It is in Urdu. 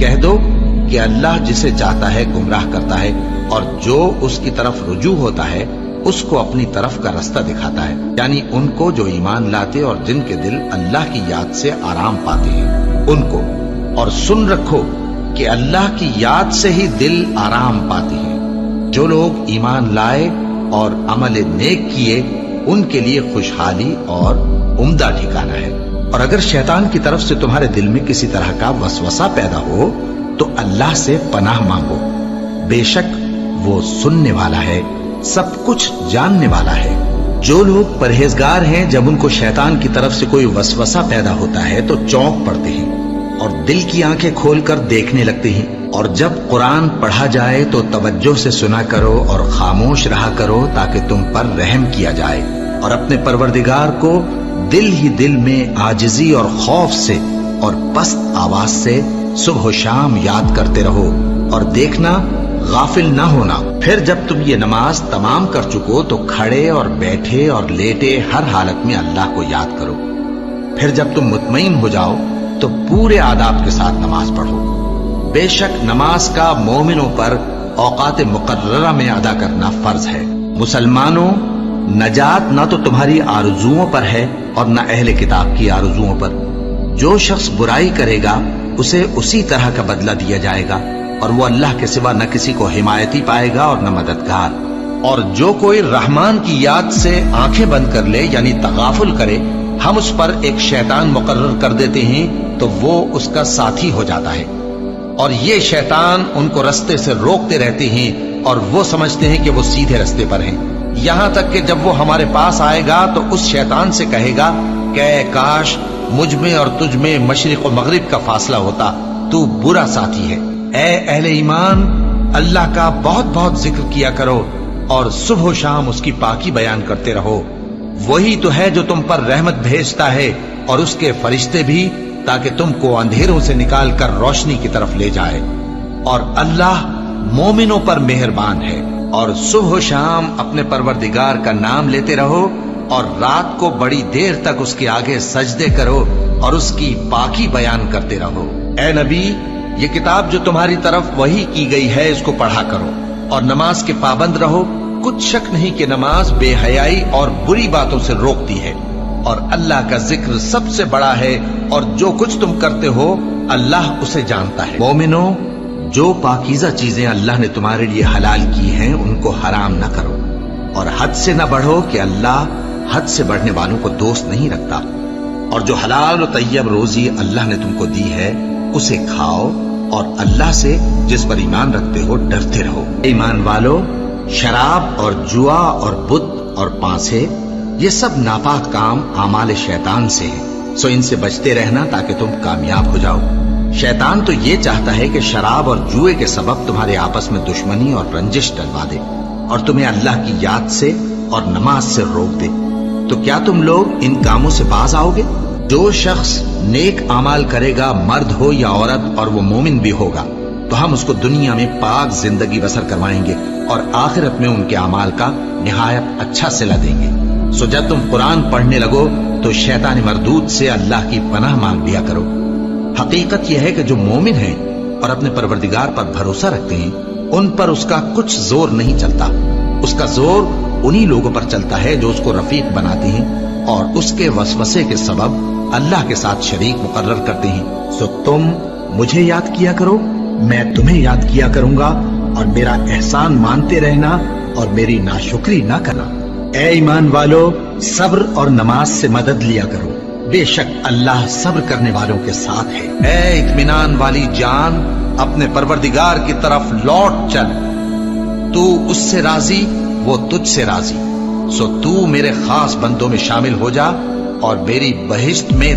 کہہ دو کہ اللہ جسے چاہتا ہے گمراہ کرتا ہے، اور جو اس کی طرف رجوع ہوتا ہے اس کو اپنی طرف کا رستہ دکھاتا ہے، یعنی ان کو جو ایمان لاتے اور جن کے دل اللہ کی یاد سے آرام پاتے ہیں ان کو۔ اور سن رکھو کہ اللہ کی یاد سے ہی دل آرام پاتے ہیں۔ جو لوگ ایمان لائے اور عمل نیک کیے ان کے لیے خوشحالی اور عمدہ ٹھکانہ ہے۔ اور اگر شیطان کی طرف سے تمہارے دل میں کسی طرح کا وسوسہ پیدا ہو تو اللہ سے پناہ مانگو، بے شک وہ سننے والا ہے، سب کچھ جاننے والا ہے۔ جو لوگ پرہیزگار ہیں جب ان کو شیطان کی طرف سے کوئی وسوسہ پیدا ہوتا ہے تو چونک پڑتے ہیں اور دل کی آنکھیں کھول کر دیکھنے لگتے ہیں، اور جب قرآن پڑھا جائے تو توجہ سے سنا کرو اور خاموش رہا کرو تاکہ تم پر رحم کیا جائے، اور اپنے پروردگار کو دل ہی دل میں عاجزی اور خوف سے اور پست آواز سے صبح و شام یاد کرتے رہو، اور دیکھنا غافل نہ ہونا۔ پھر جب تم یہ نماز تمام کر چکو تو کھڑے اور بیٹھے اور لیٹے ہر حالت میں اللہ کو یاد کرو۔ پھر جب تم مطمئن ہو جاؤ تو پورے آداب کے ساتھ نماز پڑھو۔ بے شک نماز کا مومنوں پر اوقات مقررہ میں ادا کرنا فرض ہے۔ مسلمانوں، نجات نہ تو تمہاری آرزوؤں پر ہے اور نہ اہل کتاب کی آرزوؤں پر۔ جو شخص برائی کرے گا اسے اسی طرح کا بدلہ دیا جائے گا، اور وہ اللہ کے سوا نہ کسی کو حمایتی پائے گا اور نہ مددگار۔ اور جو کوئی رحمان کی یاد سے آنکھیں بند کر لے یعنی تغافل کرے، ہم اس پر ایک شیطان مقرر کر دیتے ہیں تو وہ اس کا ساتھی ہو جاتا ہے، اور یہ شیطان ان کو رستے سے روکتے رہتے ہیں اور وہ سمجھتے ہیں کہ وہ سیدھے رستے پر ہیں، یہاں تک کہ جب وہ ہمارے پاس آئے گا تو اس شیطان سے کہے گا کہ اے کاش مجھ میں اور تجھ میں مشرق و مغرب کا فاصلہ ہوتا، تو برا ساتھی ہے۔ اے اہل ایمان، اللہ کا بہت بہت ذکر کیا کرو اور صبح و شام اس کی پاکی بیان کرتے رہو، وہی تو ہے جو تم پر رحمت بھیجتا ہے اور اس کے فرشتے بھی، تاکہ تم کو اندھیروں سے نکال کر روشنی کی طرف لے جائے۔ اور اللہ مومنوں پر مہربان ہے۔ اور صبح و شام اپنے پروردگار کا نام لیتے رہو، اور رات کو بڑی دیر تک اس کے آگے سجدے کرو اور اس کی پاکی بیان کرتے رہو۔ اے نبی، یہ کتاب جو تمہاری طرف وحی کی گئی ہے اس کو پڑھا کرو اور نماز کے پابند رہو۔ کچھ شک نہیں کہ نماز بے حیائی اور بری باتوں سے روکتی ہے، اور اللہ کا ذکر سب سے بڑا ہے، اور جو کچھ تم کرتے ہو اللہ اسے جانتا ہے۔ مومنو، جو پاکیزہ چیزیں اللہ نے تمہارے لیے حلال کی ہیں ان کو حرام نہ کرو، اور حد سے نہ بڑھو کہ اللہ حد سے بڑھنے والوں کو دوست نہیں رکھتا، اور جو حلال و طیب روزی اللہ نے تم کو دی ہے اسے کھاؤ، اور اللہ سے جس پر ایمان رکھتے ہو ڈرتے رہو۔ ایمان والو، شراب اور جوا اور بت اور پانسے یہ سب ناپاک کام اعمال شیطان سے ہیں، سو ان سے بچتے رہنا تاکہ تم کامیاب ہو جاؤ۔ شیطان تو یہ چاہتا ہے کہ شراب اور جوئے کے سبب تمہارے آپس میں دشمنی اور رنجش ڈلوا دے اور تمہیں اللہ کی یاد سے اور نماز سے روک دے۔ تو کیا تم لوگ ان کاموں سے باز آؤ گے؟ جو شخص نیک اعمال کرے گا، مرد ہو یا عورت، اور وہ مومن بھی ہوگا، تو ہم اس کو دنیا میں پاک زندگی بسر کروائیں گے اور آخرت میں ان کے اعمال کا نہایت اچھا صلہ دیں گے۔ سو جب تم قرآن پڑھنے لگو تو شیطان مردود سے اللہ کی پناہ مانگ لیا کرو۔ حقیقت یہ ہے کہ جو مومن ہیں اور اپنے پروردگار پر بھروسہ رکھتے ہیں ان پر اس کا کچھ زور نہیں چلتا، اس کا زور انہی لوگوں پر چلتا ہے جو اس کو رفیق بناتے ہیں اور اس کے وسوسے کے سبب اللہ کے ساتھ شریک مقرر کرتے ہیں۔ سو تم مجھے یاد کیا کرو، میں تمہیں یاد کیا کروں گا، اور میرا احسان مانتے رہنا اور میری ناشکری نہ کرنا۔ اے ایمان والو، صبر اور نماز سے مدد لیا کرو، بے شک اللہ صبر کرنے والوں کے ساتھ ہے۔ اے اطمینان والی جان، اپنے پروردگار کی طرف لوٹ چل، تو اس سے راضی وہ تجھ سے راضی، سو تو میرے خاص بندوں میں شامل ہو جا اور میری بہشت میں